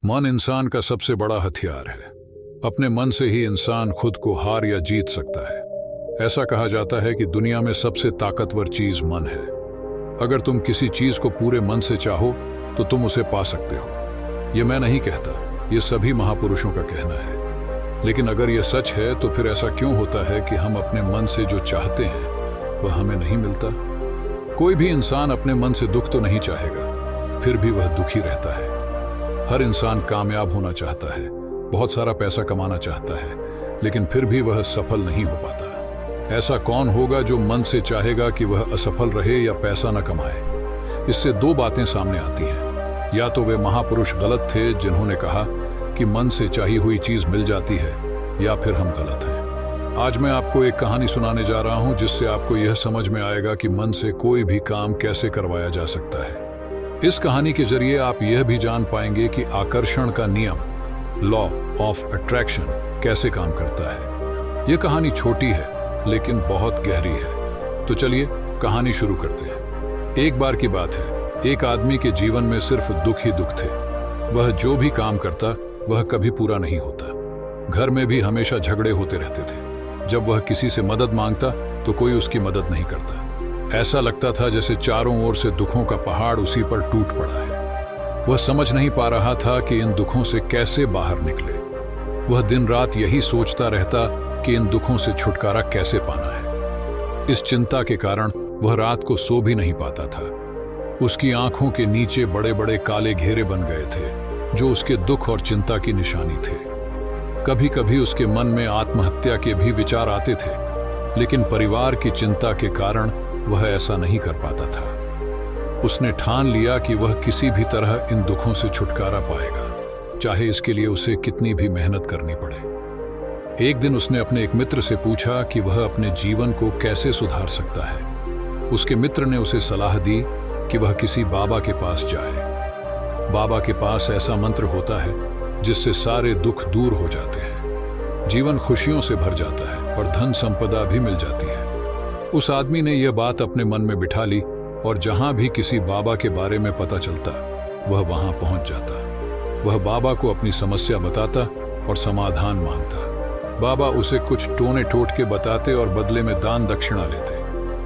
मन इंसान का सबसे बड़ा हथियार है। अपने मन से ही इंसान खुद को हार या जीत सकता है। ऐसा कहा जाता है कि दुनिया में सबसे ताकतवर चीज मन है। अगर तुम किसी चीज को पूरे मन से चाहो तो तुम उसे पा सकते हो। ये मैं नहीं कहता, ये सभी महापुरुषों का कहना है। लेकिन अगर ये सच है तो फिर ऐसा क्यों होता है कि हम अपने मन से जो चाहते हैं वह हमें नहीं मिलता? कोई भी इंसान अपने मन से दुख तो नहीं चाहेगा, फिर भी वह दुखी रहता है। हर इंसान कामयाब होना चाहता है, बहुत सारा पैसा कमाना चाहता है, लेकिन फिर भी वह सफल नहीं हो पाता। ऐसा कौन होगा जो मन से चाहेगा कि वह असफल रहे या पैसा न कमाए? इससे दो बातें सामने आती हैं। या तो वे महापुरुष गलत थे जिन्होंने कहा कि मन से चाही हुई चीज मिल जाती है, या फिर हम गलत हैं। आज मैं आपको एक कहानी सुनाने जा रहा हूं जिससे आपको यह समझ में आएगा कि मन से कोई भी काम कैसे करवाया जा सकता है। इस कहानी के जरिए आप यह भी जान पाएंगे कि आकर्षण का नियम, लॉ ऑफ अट्रैक्शन, कैसे काम करता है। यह कहानी छोटी है लेकिन बहुत गहरी है। तो चलिए कहानी शुरू करते हैं। एक बार की बात है, एक आदमी के जीवन में सिर्फ दुख ही दुख थे। वह जो भी काम करता वह कभी पूरा नहीं होता। घर में भी हमेशा झगड़े होते रहते थे। जब वह किसी से मदद मांगता तो कोई उसकी मदद नहीं करता। ऐसा लगता था जैसे चारों ओर से दुखों का पहाड़ उसी पर टूट पड़ा है। वह समझ नहीं पा रहा था कि इन दुखों से कैसे बाहर निकले। वह दिन रात यही सोचता रहता कि इन दुखों से छुटकारा कैसे पाना है। इस चिंता के कारण वह रात को सो भी नहीं पाता था। उसकी आंखों के नीचे बड़े बड़े काले घेरे बन गए थे जो उसके दुख और चिंता की निशानी थे। कभी कभी उसके मन में आत्महत्या के भी विचार आते थे, लेकिन परिवार की चिंता के कारण वह ऐसा नहीं कर पाता था। उसने ठान लिया कि वह किसी भी तरह इन दुखों से छुटकारा पाएगा, चाहे इसके लिए उसे कितनी भी मेहनत करनी पड़े। एक दिन उसने अपने एक मित्र से पूछा कि वह अपने जीवन को कैसे सुधार सकता है। उसके मित्र ने उसे सलाह दी कि वह किसी बाबा के पास जाए। बाबा के पास ऐसा मंत्र होता है जिससे सारे दुख दूर हो जाते हैं, जीवन खुशियों से भर जाता है और धन संपदा भी मिल जाती है। उस आदमी ने यह बात अपने मन में बिठा ली और जहां भी किसी बाबा के बारे में पता चलता वह वहां पहुंच जाता। वह बाबा को अपनी समस्या बताता और समाधान मांगता। बाबा उसे कुछ टोने टोट के बताते और बदले में दान दक्षिणा लेते।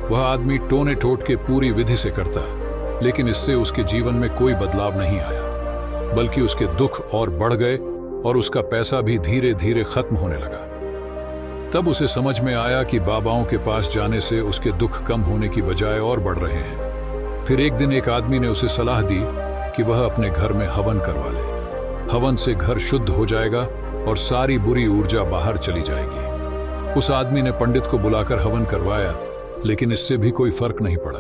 वह आदमी टोने टोट के पूरी विधि से करता, लेकिन इससे उसके जीवन में कोई बदलाव नहीं आया, बल्कि उसके दुख और बढ़ गए और उसका पैसा भी धीरे धीरे खत्म होने लगा। तब उसे समझ में आया कि बाबाओं के पास जाने से उसके दुख कम होने की बजाय और बढ़ रहे हैं। फिर एक दिन एक आदमी ने उसे सलाह दी कि वह अपने घर में हवन करवा ले। हवन से घर शुद्ध हो जाएगा और सारी बुरी ऊर्जा बाहर चली जाएगी। उस आदमी ने पंडित को बुलाकर हवन करवाया, लेकिन इससे भी कोई फर्क नहीं पड़ा।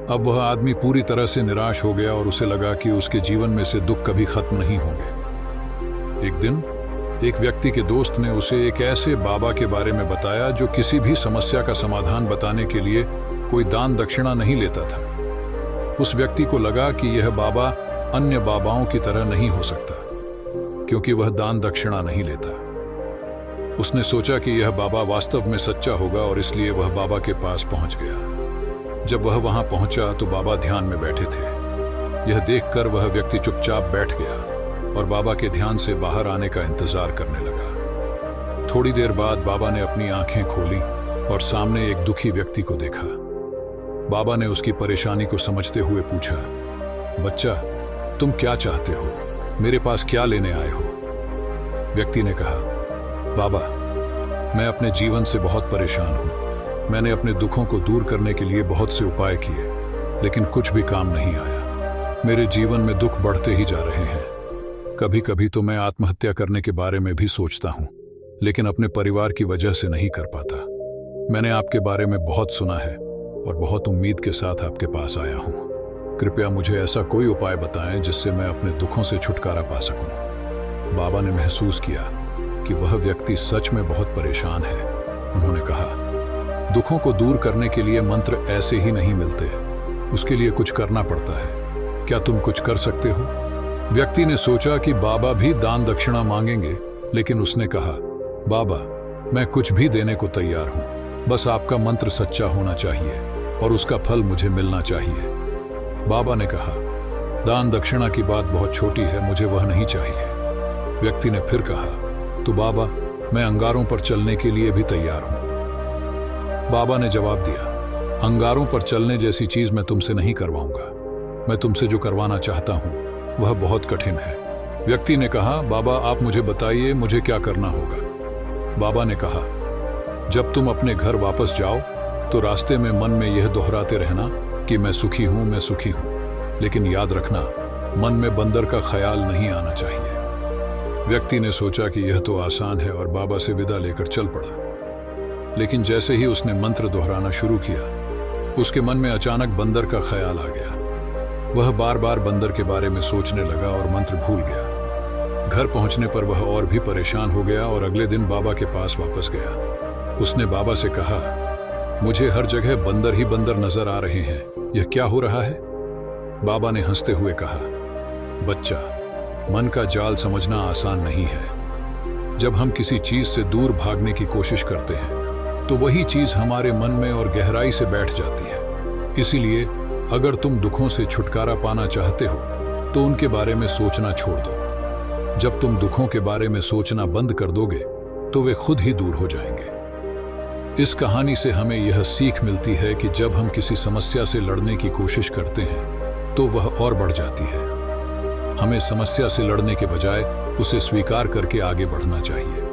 अब वह आदमी पूरी तरह से निराश हो गया और उसे लगा कि उसके जीवन में से दुख कभी खत्म नहीं होंगे। एक दिन एक व्यक्ति के दोस्त ने उसे एक ऐसे बाबा के बारे में बताया जो किसी भी समस्या का समाधान बताने के लिए कोई दान दक्षिणा नहीं लेता था। उस व्यक्ति को लगा कि यह बाबा अन्य बाबाओं की तरह नहीं हो सकता, क्योंकि वह दान दक्षिणा नहीं लेता। उसने सोचा कि यह बाबा वास्तव में सच्चा होगा और इसलिए वह बाबा के पास पहुंच गया। जब वह वहां पहुंचा तो बाबा ध्यान में बैठे थे। यह देखकर वह व्यक्ति चुपचाप बैठ गया और बाबा के ध्यान से बाहर आने का इंतजार करने लगा। थोड़ी देर बाद बाबा ने अपनी आंखें खोली और सामने एक दुखी व्यक्ति को देखा। बाबा ने उसकी परेशानी को समझते हुए पूछा, बच्चा, तुम क्या चाहते हो? मेरे पास क्या लेने आए हो? व्यक्ति ने कहा, बाबा, मैं अपने जीवन से बहुत परेशान हूं। मैंने अपने दुखों को दूर करने के लिए बहुत से उपाय किए, लेकिन कुछ भी काम नहीं आया। मेरे जीवन में दुख बढ़ते ही जा रहे हैं। कभी कभी तो मैं आत्महत्या करने के बारे में भी सोचता हूं, लेकिन अपने परिवार की वजह से नहीं कर पाता। मैंने आपके बारे में बहुत सुना है और बहुत उम्मीद के साथ आपके पास आया हूं। कृपया मुझे ऐसा कोई उपाय बताएं जिससे मैं अपने दुखों से छुटकारा पा सकूं। बाबा ने महसूस किया कि वह व्यक्ति सच में बहुत परेशान है। उन्होंने कहा, दुखों को दूर करने के लिए मंत्र ऐसे ही नहीं मिलते, उसके लिए कुछ करना पड़ता है। क्या तुम कुछ कर सकते हो? व्यक्ति ने सोचा कि बाबा भी दान दक्षिणा मांगेंगे, लेकिन उसने कहा, बाबा, मैं कुछ भी देने को तैयार हूं, बस आपका मंत्र सच्चा होना चाहिए और उसका फल मुझे मिलना चाहिए। बाबा ने कहा, दान दक्षिणा की बात बहुत छोटी है, मुझे वह नहीं चाहिए। व्यक्ति ने फिर कहा, तो बाबा, मैं अंगारों पर चलने के लिए भी तैयार हूं। बाबा ने जवाब दिया, अंगारों पर चलने जैसी चीज मैं तुमसे नहीं करवाऊंगा। मैं तुमसे जो करवाना चाहता हूं वह बहुत कठिन है। व्यक्ति ने कहा, बाबा आप मुझे बताइए, मुझे क्या करना होगा। बाबा ने कहा, जब तुम अपने घर वापस जाओ तो रास्ते में मन में यह दोहराते रहना कि मैं सुखी हूं, मैं सुखी हूं। लेकिन याद रखना, मन में बंदर का ख्याल नहीं आना चाहिए। व्यक्ति ने सोचा कि यह तो आसान है और बाबा से विदा लेकर चल पड़ा। लेकिन जैसे ही उसने मंत्र दोहराना शुरू किया, उसके मन में अचानक बंदर का ख्याल आ गया। वह बार बार बंदर के बारे में सोचने लगा और मंत्र भूल गया। घर पहुंचने पर वह और भी परेशान हो गया और अगले दिन बाबा के पास वापस गया। उसने बाबा से कहा, मुझे हर जगह बंदर ही बंदर नजर आ रहे हैं, यह क्या हो रहा है? बाबा ने हंसते हुए कहा, बच्चा, मन का जाल समझना आसान नहीं है। जब हम किसी चीज से दूर भागने की कोशिश करते हैं तो वही चीज हमारे मन में और गहराई से बैठ जाती है। इसीलिए अगर तुम दुखों से छुटकारा पाना चाहते हो तो उनके बारे में सोचना छोड़ दो। जब तुम दुखों के बारे में सोचना बंद कर दोगे तो वे खुद ही दूर हो जाएंगे। इस कहानी से हमें यह सीख मिलती है कि जब हम किसी समस्या से लड़ने की कोशिश करते हैं तो वह और बढ़ जाती है। हमें समस्या से लड़ने के बजाय उसे स्वीकार करके आगे बढ़ना चाहिए।